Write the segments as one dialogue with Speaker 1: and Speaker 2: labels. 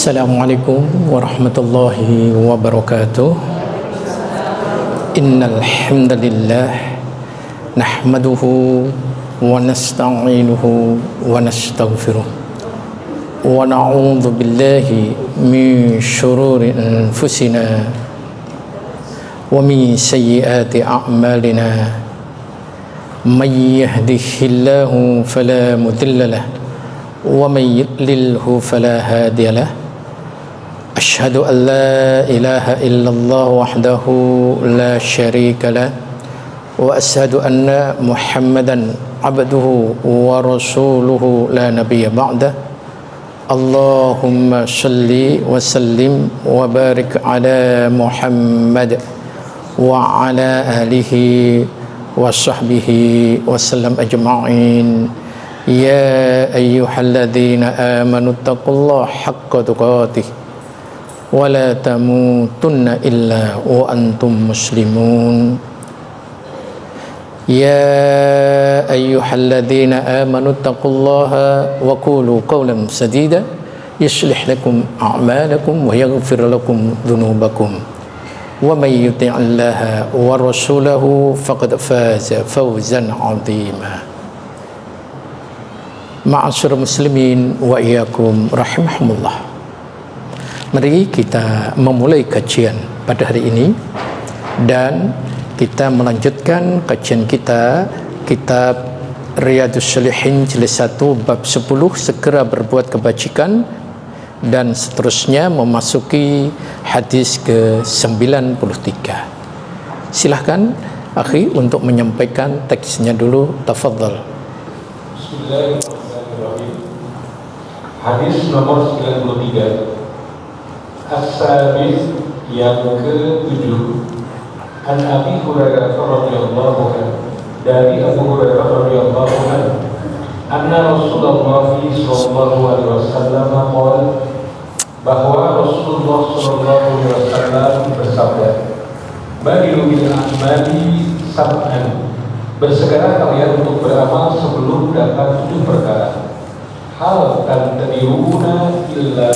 Speaker 1: Assalamualaikum warahmatullahi wabarakatuh. Innal hamdalillah nahmaduhu wa nasta'inuhu wa nastaghfiruh wa na'udzu billahi min shururi anfusina wa min sayyiati a'malina. May yahdihillahu fala mudilla lahu wa may yudlilhu fala hadiya lahu. Asyhadu an la ilaha illallah wahdahu la syarika lah wa asyhadu anna Muhammadan abduhu wa rasuluhu la nabiyya ba'dah. Allahumma salli wa sallim wa barik ala Muhammad wa ala alihi wa sahbihi wa sallam ajma'in. Ya ayyuhalladzina amanu taqullaha haqqa tuqatih wa la tamutunna illa wa antum muslimun. Ya ayyuhalladzina amanu taqullaha wa qulu qawlan sadida yuslih lakum a'malakum wa yaghfir lakum dhunubakum wa may yuti'illaha wa rasulahu faqad faza fawzan 'azima. Ma'asyiral muslimin wa iyyakum rahimahumullah. Mari kita memulai kajian pada hari ini dan kita melanjutkan kajian kita kitab Riyadhus Shalihin jilid 1 bab 10 segera berbuat kebajikan dan seterusnya memasuki hadis ke-93. Silahkan akhi untuk menyampaikan teksnya dulu, tafadhal.
Speaker 2: Bismillahirrahmanirrahim. Hadis nomor 93. As-sabis yang ke-7. An Abi Hurairah radhiyallahu anhu, dari Abu Hurairah radhiyallahu anhu, anna Rasulullah sallallahu alaihi wasallam qala, bahwa Rasulullah sallallahu alaihi wasallam bersabda, badiru bil a'mali sab'an, bersegera kalian untuk beramal sebelum datang 7 perkara. Hal tantadiruna illa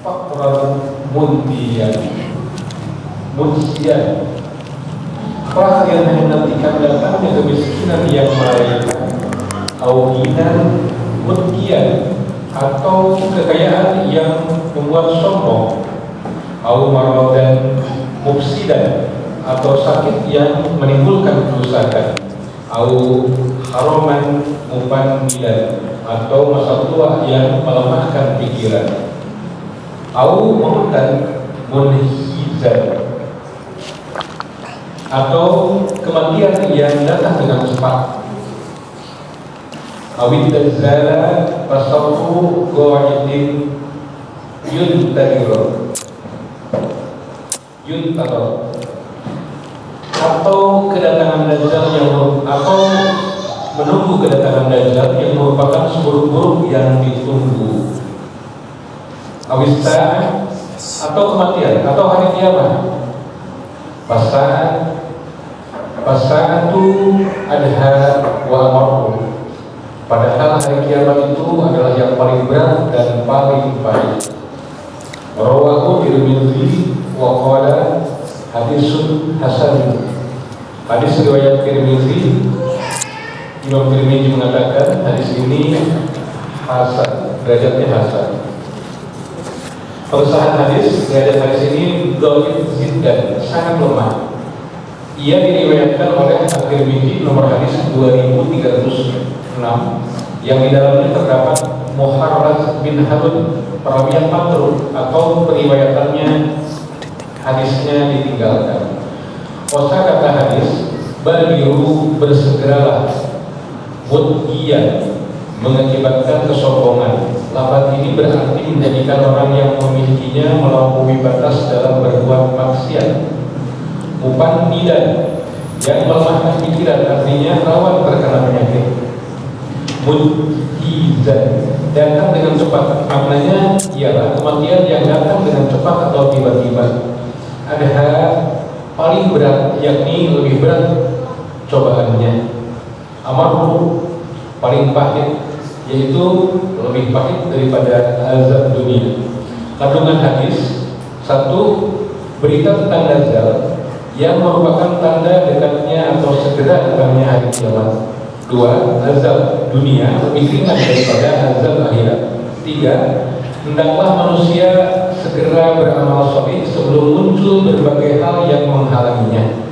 Speaker 2: faqran munsiyan. Apakah kalian menantikan datangnya kemiskinan yang melahirkan, auhinan munkian, atau kekayaan yang membuat sombong, au maradan mufsidan, atau sakit yang menimbulkan kerusakan, au haraman mupandidan, atau masa tua yang melemahkan pikiran, au mautan munhizan, atau kematian yang datang dengan cepat, awid zala tasawwu qaidin yuntadiro, atau kedatangan Dajjal atau menunggu kedatangan Dajjal yang merupakan seburuk-buruk yang ditunggu, awis sa'ah, atau kematian atau hari kiamat. Pasa'atu adha wa amarku, padahal hari kiamat itu adalah yang paling berat dan paling pahit. Rawahu Tirmidzi wa qala hadisun hasan. Hadis riwayat Tirmidzi, Imam Tirmidzi mengatakan hadis ini hasan, derajatnya hasan. Pengesahan hadis, derajat hadis ini dhaif jiddan, sangat lemah. Ia diriwayatkan oleh At-Tirmidzi nomor hadis 2306 yang di dalamnya terdapat Muharraz bin Harun, perawi yang matruk atau periwayatannya hadisnya ditinggalkan. Kosa kata hadis, baliru bersegeralah, mudhiyan mengakibatkan kesombongan. Lafaz ini berarti menjadikan orang yang memilikinya melampaui batas dalam berbuat maksiat. Mupandidan, yang melemahkan pikiran, artinya rawan terkena penyakit. Mudhizan, datang dengan cepat, maknanya ialah kematian yang datang dengan cepat atau tiba-tiba. Ada paling berat, yakni lebih berat cobaannya. Amarhu, paling pahit, yaitu lebih pahit daripada azab dunia. kandungan hadis. Satu, berita tentang Dajjal yang merupakan tanda dekatnya atau segera datangnya hari kiamat. Dua, azab dunia lebih ringan daripada azab akhirat. Tiga, hendaklah manusia segera beramal sholih sebelum muncul berbagai hal yang menghalanginya.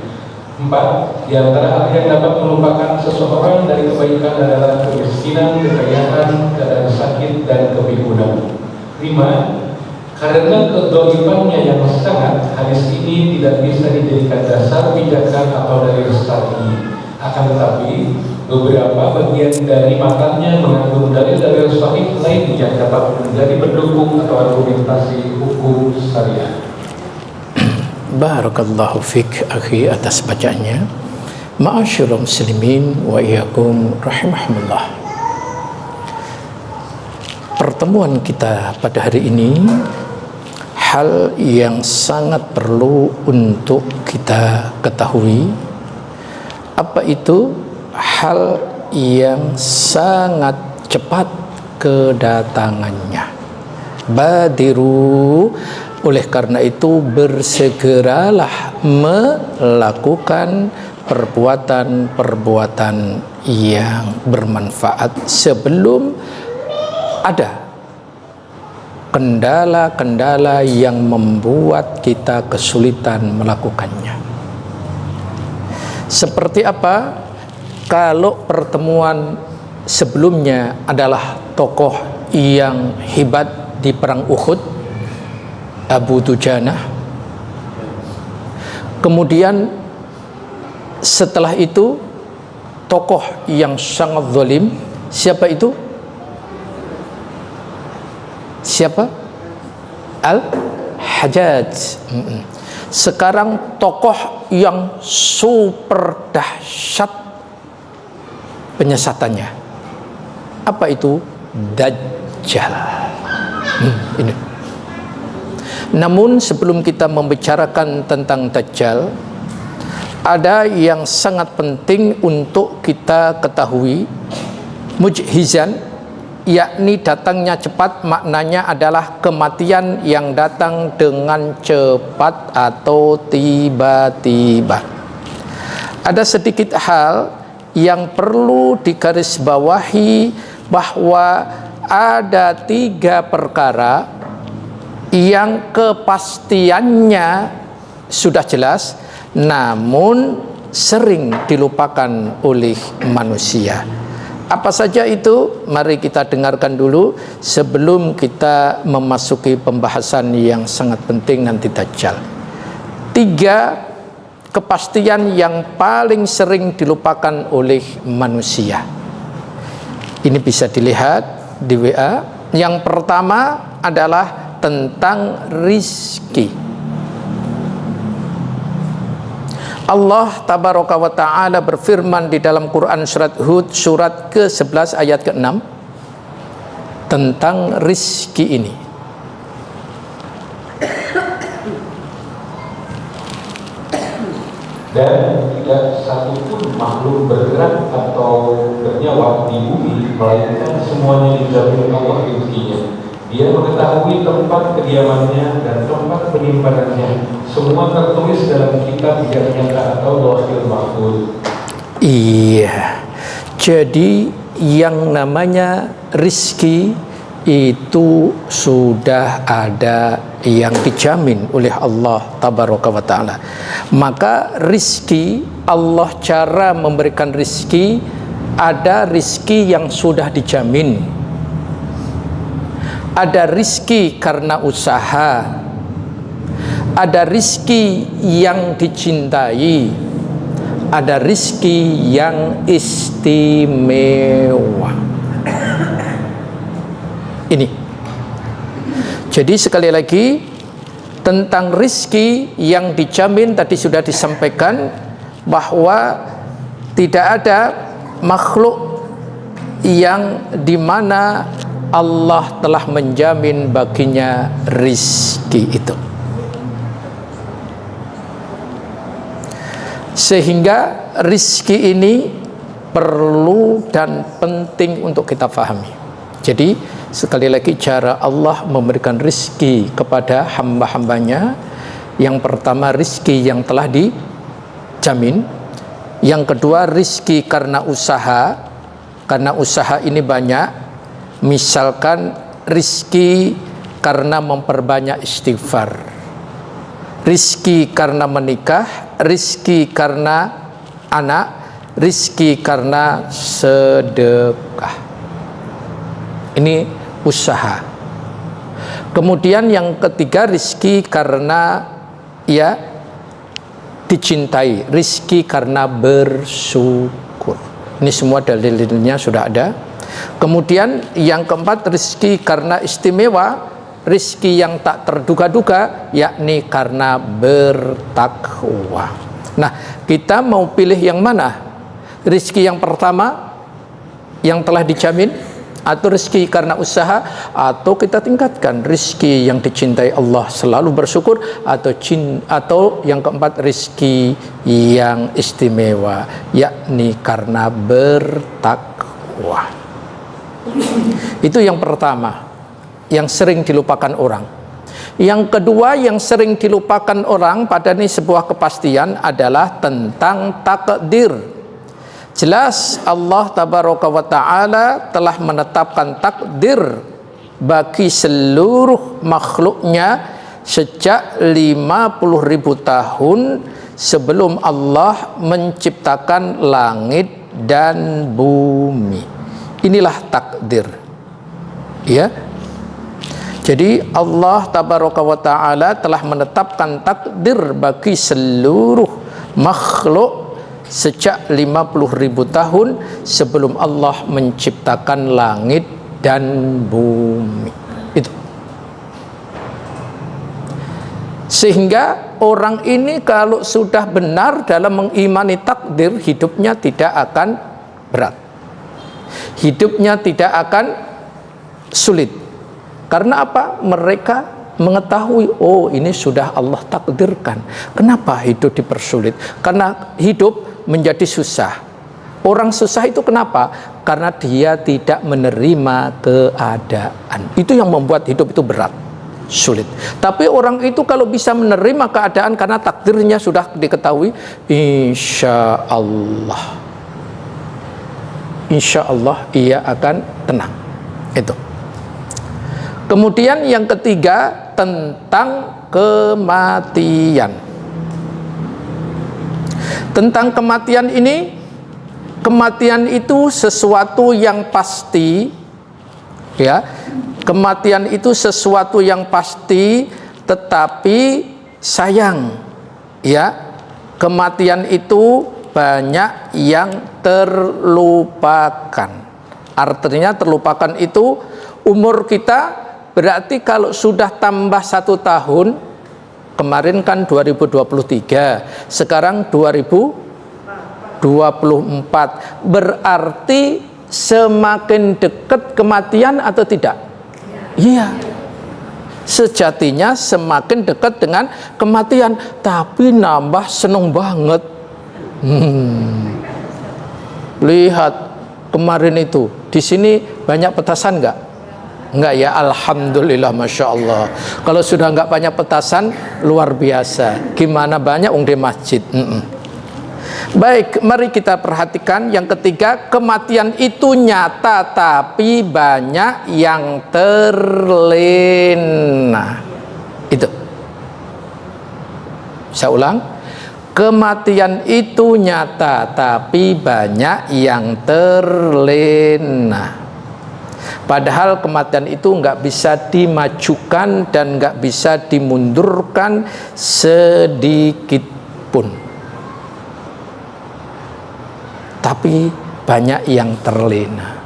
Speaker 2: Empat, di antara hal yang dapat melupakan seseorang dari kebaikan adalah kemiskinan, kekayaan, keadaan sakit, dan kebingungan. Lima, karena kedolimannya yang sangat, hadis ini tidak bisa dijadikan dasar pijakan atau dalil syar'i. Akan tetapi, beberapa bagian dari matanya mengandung dalil-dalil sahih lain yang dapat menjadi pendukung atau argumentasi hukum syariah.
Speaker 1: Barakallahu fik akhi atas bacaannya. Ma'asyiral muslimin wa iyyakum rahimahumullah. Pertemuan kita pada hari ini, hal yang sangat perlu untuk kita ketahui. Apa itu? Hal yang sangat cepat kedatangannya. Badiru. Oleh karena itu bersegeralah melakukan perbuatan-perbuatan yang bermanfaat sebelum ada kendala-kendala yang membuat kita kesulitan melakukannya. Seperti apa? Kalau pertemuan sebelumnya adalah tokoh yang hebat di perang Uhud, Abu Dujanah. Kemudian setelah itu tokoh yang sangat zalim, siapa itu? Siapa? Al-Hajjaj. Sekarang tokoh yang super dahsyat penyesatannya. Apa itu? Dajjal. Ini. Namun sebelum kita membicarakan tentang Dajjal, ada yang sangat penting untuk kita ketahui. Mujhizan, yakni datangnya cepat, maknanya adalah kematian yang datang dengan cepat atau tiba-tiba. Ada sedikit hal yang perlu digarisbawahi, bahwa ada 3 perkara yang kepastiannya sudah jelas, namun sering dilupakan oleh manusia. Apa saja itu? Mari kita dengarkan dulu sebelum kita memasuki pembahasan yang sangat penting nanti Dajjal. 3 kepastian yang paling sering dilupakan oleh manusia. Ini bisa dilihat di WA. Yang pertama adalah tentang rizki. Allah tabaraka wa ta'ala berfirman di dalam Quran surat Hud surat ke-11 ayat ke-6 tentang rizki ini.
Speaker 2: Dan tidak satu pun makhluk bergerak atau bernyawa di bumi melainkan semuanya dijamin Allah rizkinya. Dia mengetahui tempat kediamannya dan tempat penyimpanannya. Semua tertulis dalam kitab yang nyata atau Lauhul Mahfuz.
Speaker 1: Iya. Jadi yang namanya rizki itu sudah ada yang dijamin oleh Allah tabaraka wa ta'ala. Maka rizki, Allah cara memberikan rizki, ada rizki yang sudah dijamin. Ada rizki karena usaha, ada rizki yang dicintai, ada rizki yang istimewa. Ini. Jadi sekali lagi tentang rizki yang dijamin tadi sudah disampaikan, bahwa tidak ada makhluk yang dimana Allah telah menjamin baginya rizki itu. Sehingga rizki ini perlu dan penting untuk kita pahami. Jadi sekali lagi cara Allah memberikan rizki kepada hamba-hambanya. Yang pertama rizki yang telah dijamin. Yang kedua rizki karena usaha. Karena usaha ini banyak. Misalkan rizki karena memperbanyak istighfar, rizki karena menikah, rizki karena anak, rizki karena sedekah. Ini usaha. Kemudian yang ketiga rizki karena ya dicintai, rizki karena bersyukur. Ini semua dalil-dalilnya sudah ada. Kemudian yang keempat rizki karena istimewa, rizki yang tak terduga-duga, yakni karena bertakwa. Nah, kita mau pilih yang mana? Rizki yang pertama yang telah dijamin, atau rizki karena usaha, atau kita tingkatkan rizki yang dicintai Allah, selalu bersyukur, atau yang keempat rizki yang istimewa, yakni karena bertakwa. Itu yang pertama yang sering dilupakan orang. Yang kedua yang sering dilupakan orang, pada ini sebuah kepastian, adalah tentang takdir. Jelas Allah tabaraka wa ta'ala telah menetapkan takdir bagi seluruh makhluknya sejak 50.000 tahun sebelum Allah menciptakan langit dan bumi. Inilah takdir. Ya. Jadi Allah tabaraka wa ta'ala telah menetapkan takdir bagi seluruh makhluk sejak 50.000 tahun sebelum Allah menciptakan langit dan bumi. Itu. Sehingga orang ini kalau sudah benar dalam mengimani takdir, hidupnya tidak akan berat. Hidupnya tidak akan sulit. Karena apa? Mereka mengetahui, oh ini sudah Allah takdirkan. Kenapa hidup dipersulit? Karena hidup menjadi susah. Orang susah itu kenapa? Karena dia tidak menerima keadaan. Itu yang membuat hidup itu berat, sulit. Tapi orang itu kalau bisa menerima keadaan karena takdirnya sudah diketahui, insya Allah ia akan tenang. Itu. Kemudian yang ketiga tentang kematian. Tentang kematian ini, kematian itu sesuatu yang pasti, ya. Kematian itu sesuatu yang pasti, tetapi sayang, ya. Kematian itu banyak yang terlupakan. Artinya terlupakan itu umur kita. Berarti kalau sudah tambah 1 tahun, kemarin kan 2023, sekarang 2024, berarti semakin dekat kematian atau tidak? Iya. Sejatinya semakin dekat dengan kematian, tapi nambah seneng banget. Lihat kemarin itu, di sini banyak petasan nggak? Enggak ya, alhamdulillah, masya Allah. Kalau sudah enggak banyak petasan, luar biasa. Gimana banyak di masjid. Baik, mari kita perhatikan yang ketiga, kematian itu nyata tapi banyak yang terlena. Itu. Saya ulang, kematian itu nyata tapi banyak yang terlena. Padahal kematian itu nggak bisa dimajukan dan nggak bisa dimundurkan sedikit pun. Tapi banyak yang terlena.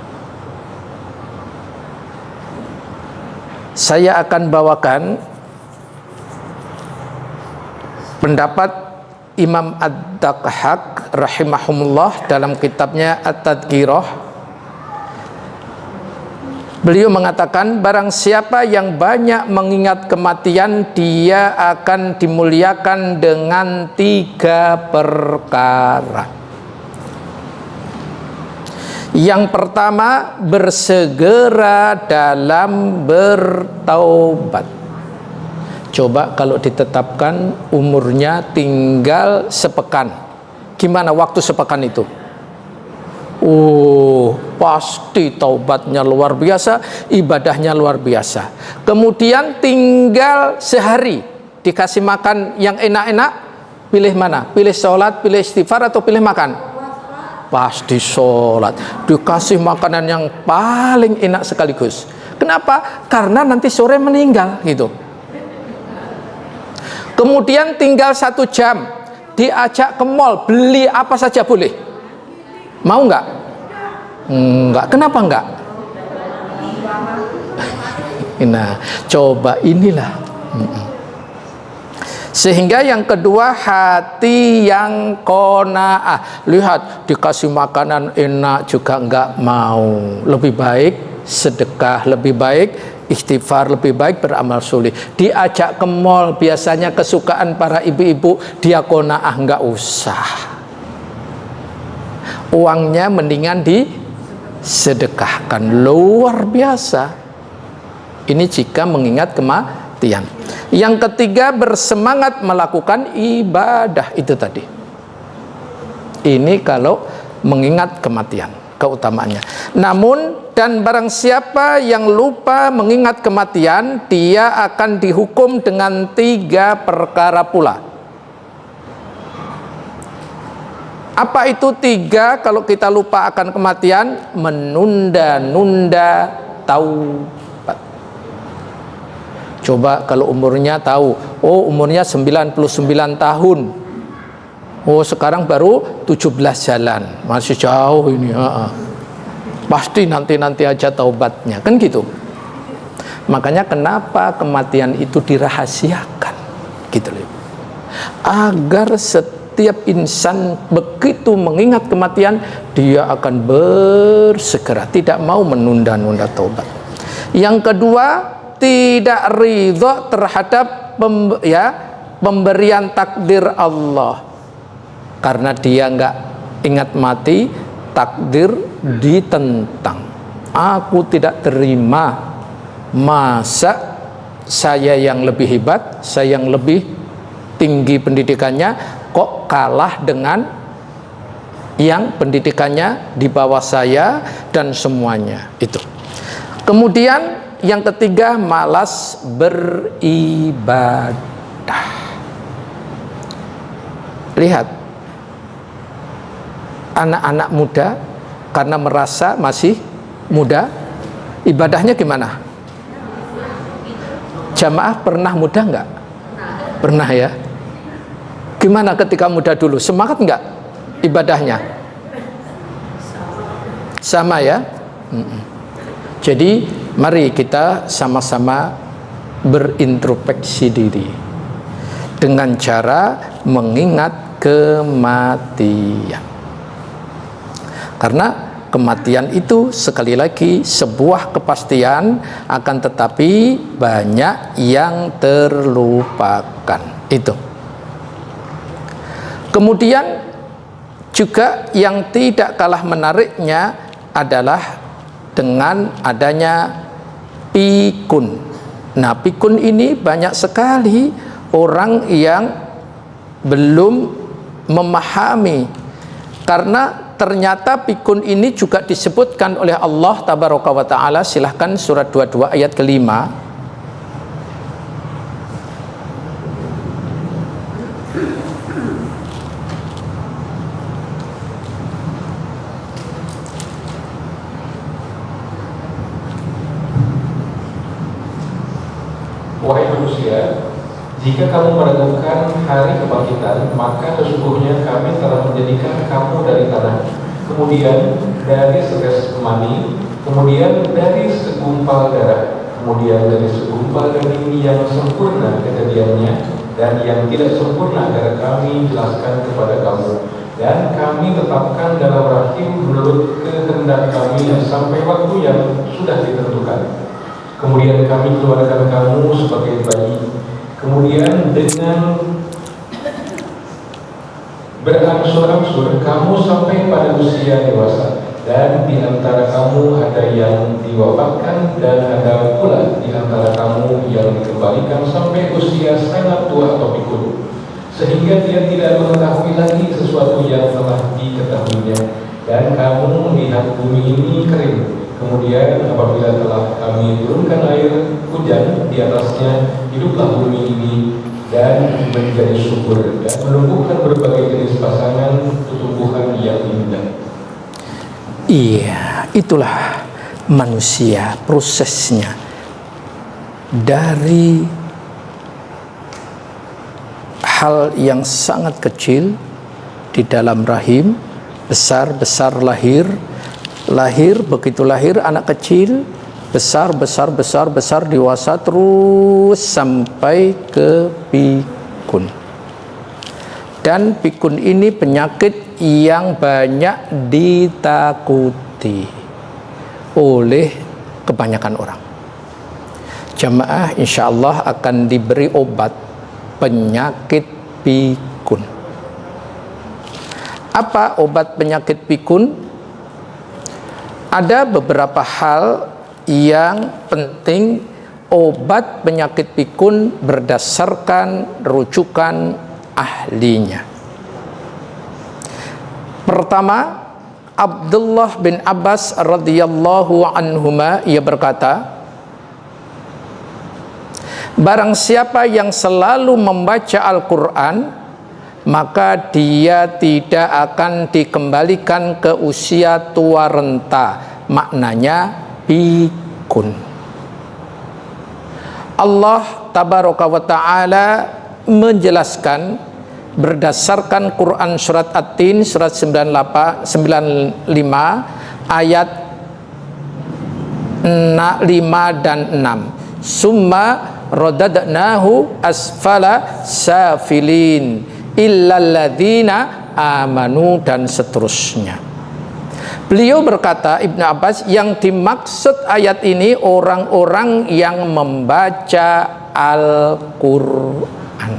Speaker 1: Saya akan bawakan pendapat Imam Ad-Dakhak rahimahumullah dalam kitabnya At-Tadhkirah. Beliau mengatakan, barang siapa yang banyak mengingat kematian, dia akan dimuliakan dengan 3 perkara. Yang pertama, bersegera dalam bertaubat. Coba kalau ditetapkan umurnya tinggal sepekan, gimana waktu sepekan itu? Pasti taubatnya luar biasa, ibadahnya luar biasa. Kemudian tinggal sehari, dikasih makan yang enak-enak, pilih mana? Pilih sholat, pilih istighfar, atau pilih makan? Pasti sholat. Dikasih makanan yang paling enak sekaligus. Kenapa? Karena nanti sore meninggal gitu. Kemudian tinggal 1 jam, diajak ke mall, beli apa saja boleh. Mau nggak? Enggak. Kenapa enggak? Nah, coba inilah. Sehingga yang kedua, hati yang qanaah. Lihat, dikasih makanan enak juga enggak mau. Lebih baik sedekah, lebih baik istighfar, lebih baik beramal soleh. Diajak ke mall, biasanya kesukaan para ibu-ibu, dia qanaah, enggak usah. Uangnya mendingan disedekahkan. Luar biasa. Ini jika mengingat kematian. Yang ketiga, bersemangat melakukan ibadah. Itu tadi. Ini kalau mengingat kematian, keutamaannya. Namun, dan barang siapa yang lupa mengingat kematian, dia akan dihukum dengan 3 perkara pula. Apa itu 3 kalau kita lupa akan kematian? Menunda-nunda taubat. Coba kalau umurnya tahu, umurnya 99 tahun. Sekarang baru 17 jalan. Masih jauh ini. Pasti nanti aja taubatnya. Kan gitu. Makanya kenapa kematian itu dirahasiakan? Gitu loh. Agar setiap insan begitu mengingat kematian, dia akan bersegera, tidak mau menunda-nunda taubat. Yang kedua, tidak ridho terhadap pemberian takdir Allah, karena dia nggak ingat mati, takdir ditentang. Aku tidak terima, masa saya yang lebih hebat, saya yang lebih tinggi pendidikannya, kok kalah dengan yang pendidikannya di bawah saya dan semuanya itu. Kemudian yang ketiga, malas beribadah. Lihat, anak-anak muda karena merasa masih muda, ibadahnya gimana? Jamaah pernah muda nggak? Pernah ya. Gimana ketika muda dulu? Semangat nggak ibadahnya? Sama ya. Jadi mari kita sama-sama berintrospeksi diri dengan cara mengingat kematian. Karena kematian itu sekali lagi sebuah kepastian, akan tetapi banyak yang terlupakan. Itu. Kemudian juga yang tidak kalah menariknya adalah dengan adanya pikun. Nah, pikun ini banyak sekali orang yang belum memahami, karena ternyata pikun ini juga disebutkan oleh Allah Tabaraka wa Ta'ala. Silahkan surat 22 ayat ke-5.
Speaker 2: Wahai manusia, jika kamu meragukan hari kebangkitan, maka sesungguhnya kami telah menjadikan kamu dari tanah, kemudian dari setes mani, kemudian dari segumpal darah, kemudian dari segumpal daging yang sempurna kejadiannya dan yang tidak sempurna agar kami jelaskan kepada kamu, dan kami tetapkan dalam rahim menurut kehendak kami sampai waktu yang sudah ditentukan. Kemudian kami keluarkan kamu sebagai bayi. Kemudian dengan berangsur-angsur kamu sampai pada usia dewasa. dan di antara kamu ada yang diwafatkan dan ada pula di antara kamu yang dikembalikan sampai usia sangat tua atau pikun, sehingga dia tidak mengetahui lagi sesuatu yang telah diketahuinya. Dan kamu melihat bumi ini kering, kemudian apabila telah kami turunkan air hujan di atasnya, hiduplah bumi ini dan menjadi subur dan menumbuhkan berbagai jenis pasangan tumbuhan yang indah.
Speaker 1: Iya, itulah manusia, prosesnya dari hal yang sangat kecil di dalam rahim, besar lahir, begitu lahir anak kecil, besar dewasa, terus sampai ke pikun. Dan pikun ini penyakit yang banyak ditakuti oleh kebanyakan orang. Jamaah insya Allah akan diberi obat penyakit pikun. Apa obat penyakit pikun? Ada beberapa hal yang penting. Obat penyakit pikun berdasarkan rujukan ahlinya. Pertama, Abdullah bin Abbas radhiyallahu anhuma, ia berkata, barang siapa yang selalu membaca Al-Quran, maka dia tidak akan dikembalikan ke usia tua renta, maknanya pikun. Allah tabaraka wa ta'ala menjelaskan berdasarkan Quran surat At-Tin surat 95 ayat 5 dan 6. Summa radadnahu asfala safilin illalladzina amanu, dan seterusnya. Beliau berkata, Ibnu Abbas, yang dimaksud ayat ini orang-orang yang membaca Al-Quran.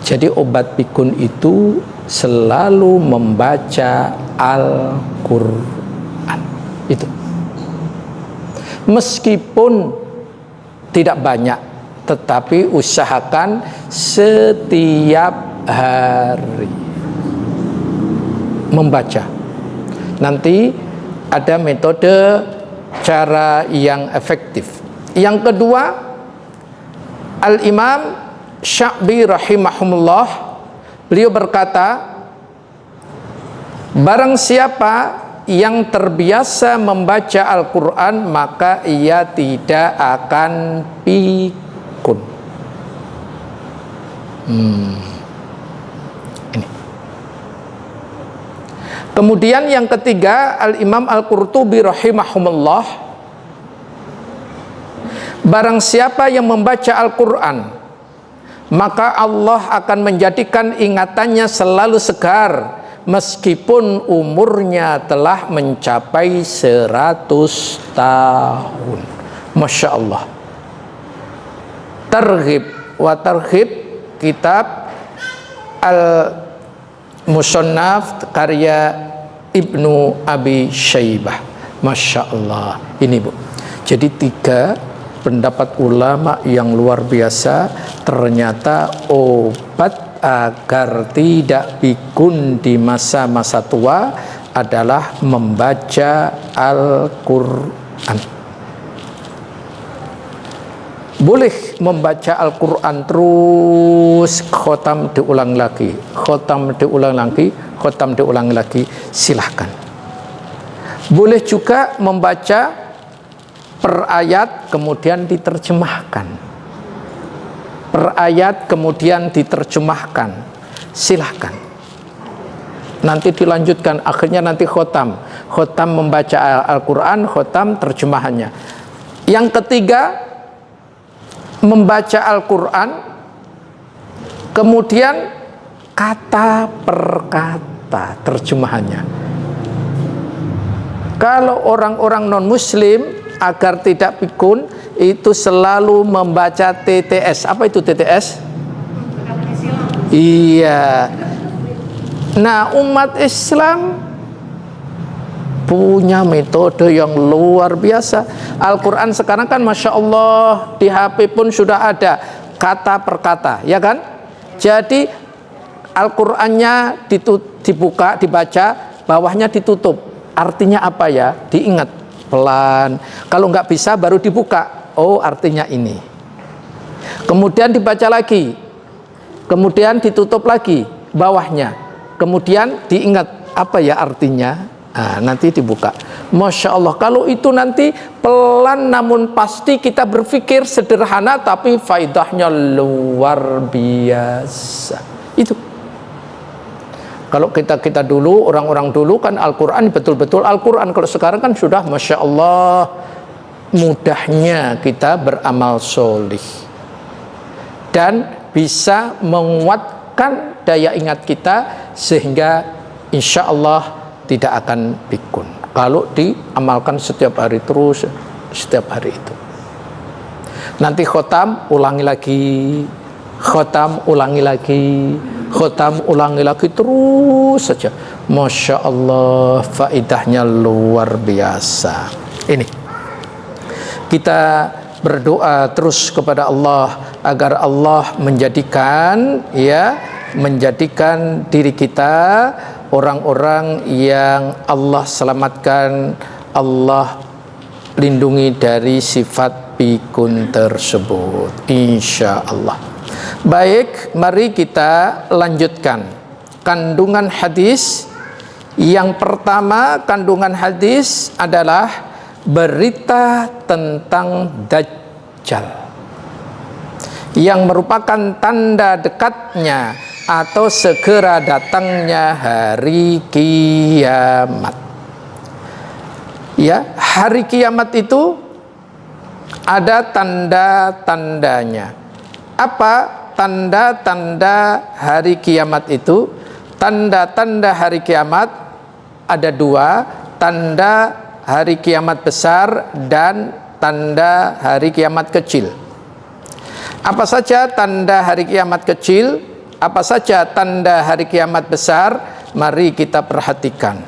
Speaker 1: Jadi obat pikun itu selalu membaca Al-Quran. Itu. Meskipun tidak banyak, tetapi usahakan setiap hari membaca. Nanti ada metode cara yang efektif. Yang kedua, Al-Imam Sya'bi rahimahumullah, beliau berkata, barang siapa yang terbiasa membaca Al-Quran, maka ia tidak akan pikun. Ini. Kemudian yang ketiga, Al-Imam Al-Qurtubi rahimahumullah, barang siapa yang membaca Al-Quran, maka Allah akan menjadikan ingatannya selalu segar meskipun umurnya telah mencapai 100 tahun. Masya Allah. Targhib wa Targhib, kitab Al-Musannaf karya Ibnu Abi Syaibah. Masya Allah. Ini Bu, jadi 3 pendapat ulama yang luar biasa. Ternyata obat agar tidak pikun di masa-masa tua adalah membaca Al-Quran. Boleh membaca Al-Quran terus, khotam diulang lagi, silahkan. Boleh juga membaca per ayat kemudian diterjemahkan, silahkan. Nanti dilanjutkan, akhirnya nanti khotam membaca Al-Quran, khotam terjemahannya. Yang ketiga, membaca Al-Quran kemudian kata per kata terjemahannya. Kalau orang-orang non-muslim agar tidak pikun, itu selalu membaca TTS. Apa itu TTS? Iya. Nah, umat Islam punya metode yang luar biasa. Al-Quran sekarang kan Masya Allah di HP pun sudah ada kata per kata, ya kan? Jadi Al-Qurannya dibuka, dibaca, bawahnya ditutup. Artinya apa ya? Diingat pelan. Kalau nggak bisa baru dibuka. Oh, artinya ini. Kemudian dibaca lagi. Kemudian ditutup lagi bawahnya. Kemudian diingat apa ya artinya. Nah, nanti dibuka. Masya Allah, kalau itu nanti pelan namun pasti kita berpikir sederhana tapi faedahnya luar biasa. Itu. Kalau kita dulu, orang-orang dulu kan Al-Quran betul-betul Al-Quran. Kalau sekarang kan sudah Masya Allah mudahnya kita beramal solih. Dan bisa menguatkan daya ingat kita sehingga insya Allah tidak akan pikun kalau diamalkan setiap hari terus, setiap hari itu. Nanti khotam ulangi lagi, khotam ulangi lagi, khotam ulangi lagi, terus saja. Masya Allah, faedahnya luar biasa. Ini kita berdoa terus kepada Allah agar Allah menjadikan diri kita orang-orang yang Allah selamatkan, Allah lindungi dari sifat pikun tersebut, insya Allah. Baik, mari kita lanjutkan kandungan hadis. Yang pertama, kandungan hadis adalah berita tentang Dajjal yang merupakan tanda dekatnya atau segera datangnya hari kiamat. Ya, hari kiamat itu ada tanda-tandanya. Apa tanda-tanda hari kiamat itu? Tanda-tanda hari kiamat ada dua, tanda hari kiamat besar dan tanda hari kiamat kecil. Apa saja tanda hari kiamat kecil? Apa saja tanda hari kiamat besar? Mari kita perhatikan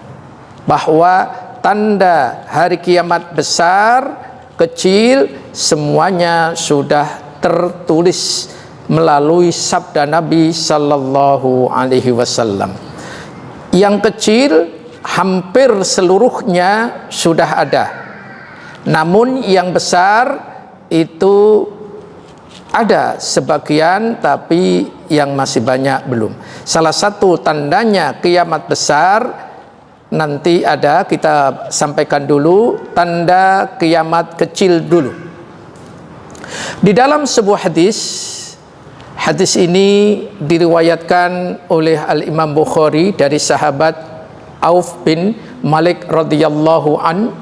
Speaker 1: bahwa tanda hari kiamat besar, kecil, semuanya sudah tertulis melalui sabda Nabi Sallallahu Alaihi Wasallam. Yang kecil hampir seluruhnya sudah ada, namun yang besar itu ada sebagian, tapi yang masih banyak belum. Salah satu tandanya kiamat besar nanti ada, kita sampaikan dulu tanda kiamat kecil dulu. Di dalam sebuah hadis ini diriwayatkan oleh Al-Imam Bukhari dari sahabat Auf bin Malik radhiyallahu an,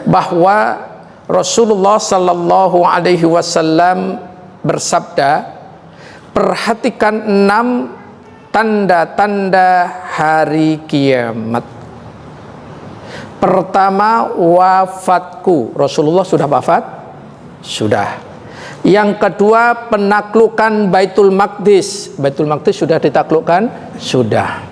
Speaker 1: bahwa Rasulullah sallallahu alaihi wasallam bersabda, perhatikan 6 tanda-tanda hari kiamat. Pertama, wafatku. Rasulullah sudah wafat? Sudah. Yang kedua, penaklukan Baitul Maqdis. Baitul Maqdis sudah ditaklukkan? Sudah.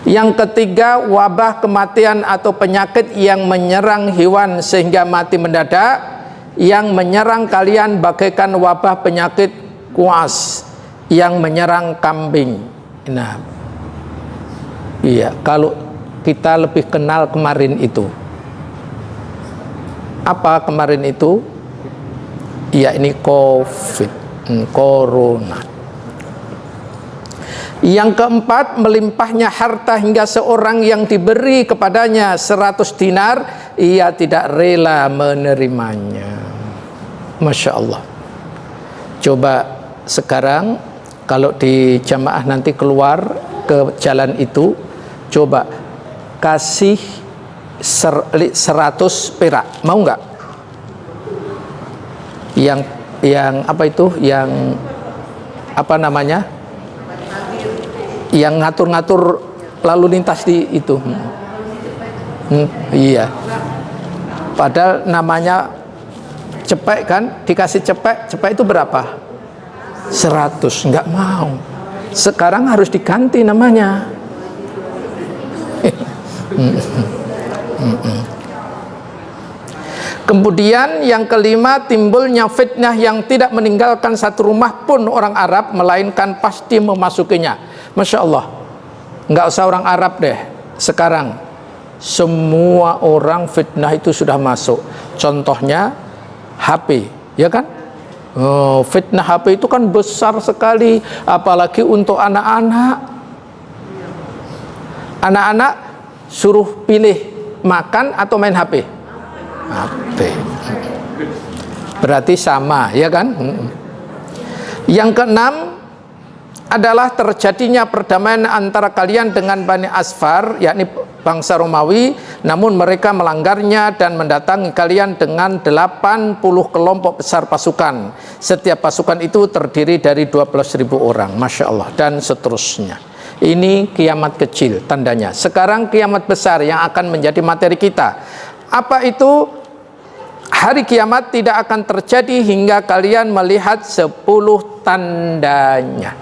Speaker 1: Yang ketiga, wabah kematian atau penyakit yang menyerang hewan sehingga mati mendadak, yang menyerang kalian bagaikan wabah penyakit kuas yang menyerang kambing. Nah, iya, kalau kita lebih kenal kemarin itu, apa kemarin itu? Iya, ini COVID, corona. Yang keempat, melimpahnya harta hingga seorang yang diberi kepadanya 100 dinar, ia tidak rela menerimanya. Masya Allah. Coba sekarang kalau di jamaah nanti keluar ke jalan itu, coba kasih 100 perak, mau nggak? Yang apa itu? Yang apa namanya? Yang ngatur-ngatur lalu lintas di itu. Iya. Padahal namanya cepek kan, dikasih cepek itu berapa? 100, nggak mau. Sekarang harus diganti namanya. Kemudian yang kelima, timbulnya fitnah yang tidak meninggalkan satu rumah pun orang Arab, melainkan pasti memasukinya. Masya Allah, nggak usah orang Arab deh, sekarang semua orang fitnah itu sudah masuk. Contohnya HP, ya kan? Fitnah HP itu kan besar sekali, apalagi untuk anak-anak. Anak-anak suruh pilih makan atau main HP. HP. Berarti sama, ya kan? Yang keenam adalah terjadinya perdamaian antara kalian dengan Bani Asfar, yakni bangsa Romawi, namun mereka melanggarnya dan mendatangi kalian dengan 80 kelompok besar pasukan. Setiap pasukan itu terdiri dari 12.000 orang, Masya Allah, dan seterusnya. Ini kiamat kecil tandanya. Sekarang kiamat besar yang akan menjadi materi kita. Apa itu? Hari kiamat tidak akan terjadi hingga kalian melihat 10 tandanya.